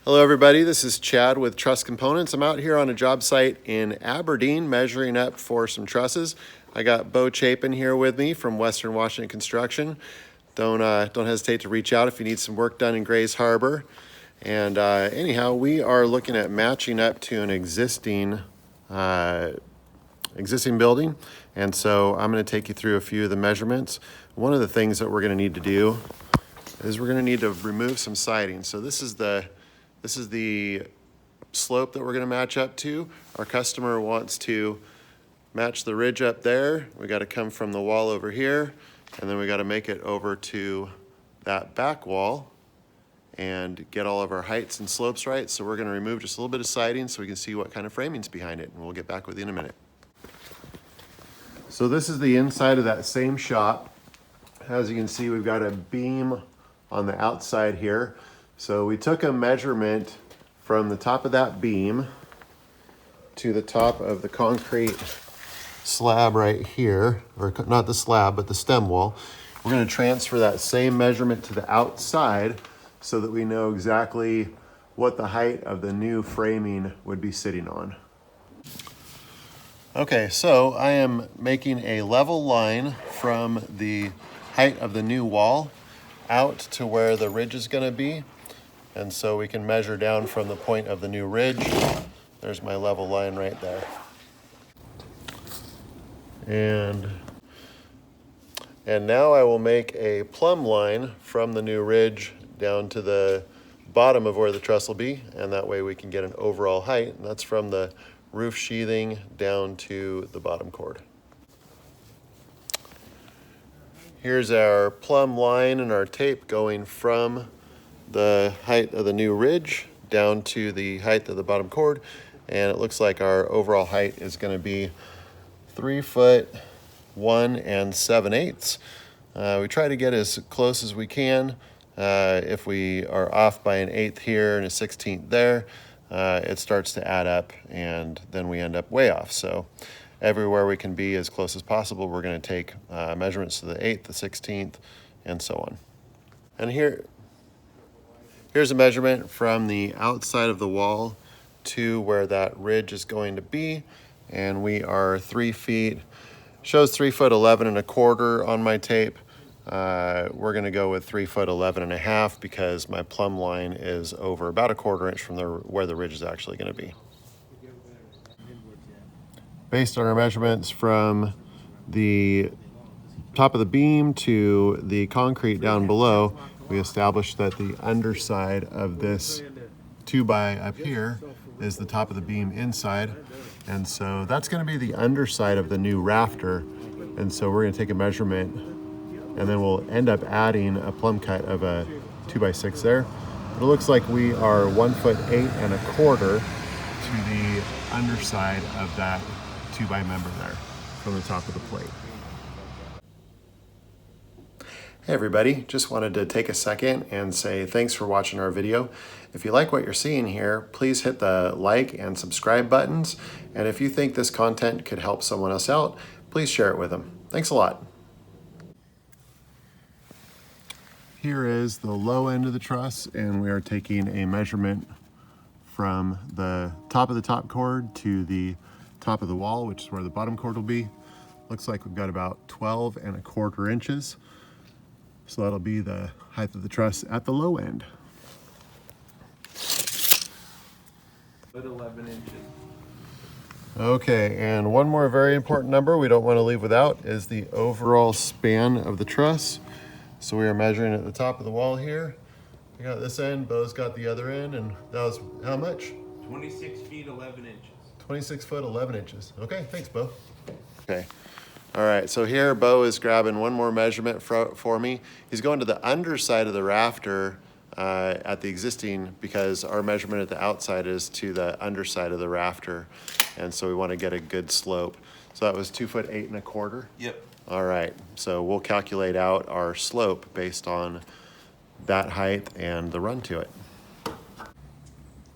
Hello everybody, this is Chad with Truss Components. I'm out here on a job site in Aberdeen measuring up for some trusses. I got Bo Chapin here with me from Western Washington Construction. Don't hesitate to reach out if you need some work done in Grays Harbor. And anyhow, we are looking at matching up to an existing building. And so I'm going to take you through a few of the measurements. One of the things that we're going to need to do is we're going to need to remove some siding. So this is the slope that we're going to match up to. Our customer wants to match the ridge up there. We got to come from the wall over here, and then we got to make it over to that back wall and get all of our heights and slopes right. So we're going to remove just a little bit of siding so we can see what kind of framing's behind it, and we'll get back with you in a minute. So this is the inside of that same shop. As you can see, we've got a beam on the outside here. So we took a measurement from the top of that beam to the top of the concrete slab right here, or not the slab, but the stem wall. We're going to transfer that same measurement to the outside so that we know exactly what the height of the new framing would be sitting on. Okay, so I am making a level line from the height of the new wall out to where the ridge is going to be. And so we can measure down from the point of the new ridge. There's my level line right there. And now I will make a plumb line from the new ridge down to the bottom of where the truss will be, and that way we can get an overall height, and that's from the roof sheathing down to the bottom cord. Here's our plumb line and our tape going from the height of the new ridge down to the height of the bottom cord, and it looks like our overall height is going to be 3 foot 1 7/8. We try to get as close as we can. If we are off by 1/8 here and 1/16 there, it starts to add up, and then we end up way off. So everywhere we can be as close as possible, we're going to take measurements to the 1/8, the 1/16, and so on. And here's a measurement from the outside of the wall to where that ridge is going to be, and we are 3 feet. Shows 3 foot 11 1/4 on my tape. We're going to go with 3 foot 11 1/2 because my plumb line is over about 1/4 inch from where the ridge is actually going to be. Based on our measurements from the top of the beam to the concrete down below, we established that the underside of this 2x up here is the top of the beam inside. And so that's going to be the underside of the new rafter. And so we're going to take a measurement, and then we'll end up adding a plumb cut of a 2x6 there. But it looks like we are 1 foot 8 1/4 to the underside of that 2x member there from the top of the plate. Hey everybody, just wanted to take a second and say thanks for watching our video. If you like what you're seeing here, please hit the like and subscribe buttons. And if you think this content could help someone else out, please share it with them. Thanks a lot. Here is the low end of the truss, and we are taking a measurement from the top of the top cord to the top of the wall, which is where the bottom cord will be. Looks like we've got about 12 1/4 inches. So that'll be the height of the truss at the low end. 11 inches. Okay, and one more very important number we don't want to leave without is the overall span of the truss. So we are measuring at the top of the wall here. We got this end, Bo's got the other end, and that was how much? 26 feet 11 inches. 26 foot 11 inches. Okay, thanks, Bo. Okay. All right, so here Bo is grabbing one more measurement for me. He's going to the underside of the rafter at the existing, because our measurement at the outside is to the underside of the rafter, and so we want to get a good slope. So that was 2 foot 8 1/4? Yep. All right, so we'll calculate out our slope based on that height and the run to it.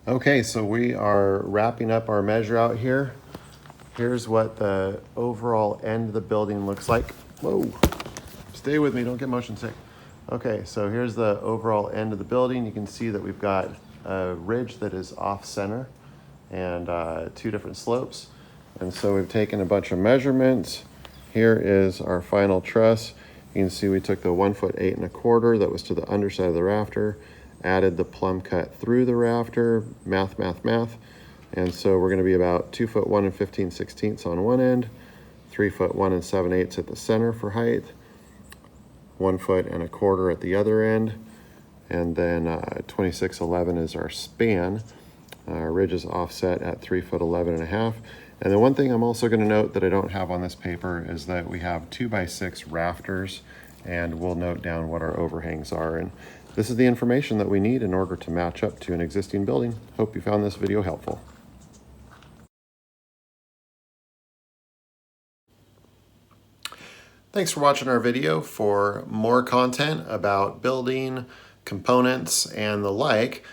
Okay, so we are wrapping up our measure out here. Here's what the overall end of the building looks like. Whoa, stay with me, don't get motion sick. Okay, so here's the overall end of the building. You can see that we've got a ridge that is off center and two different slopes. And so we've taken a bunch of measurements. Here is our final truss. You can see we took the 1 foot 8 1/4 that was to the underside of the rafter, added the plumb cut through the rafter, math. And so we're gonna be about 2 foot 1 15/16 on one end, 3 foot 1 7/8 at the center for height, 1 foot 1/4 at the other end, and then 2611 is our span. Our ridge is offset at 3 foot 11 1/2. And the one thing I'm also going to note that I don't have on this paper is that we have 2x6 rafters, and we'll note down what our overhangs are. And this is the information that we need in order to match up to an existing building. Hope you found this video helpful. Thanks for watching our video. For more content about building, components, and the like,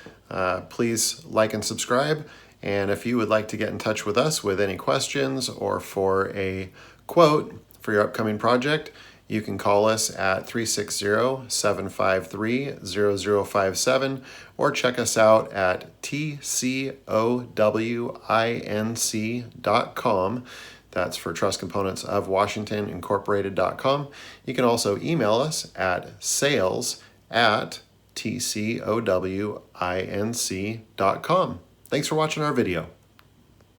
please like and subscribe. And if you would like to get in touch with us with any questions or for a quote for your upcoming project, you can call us at 360-753-0057 or check us out at tcowinc.com. That's for Truss Components of Washington Incorporated.com. You can also email us at sales@tcowinc.com. Thanks for watching our video.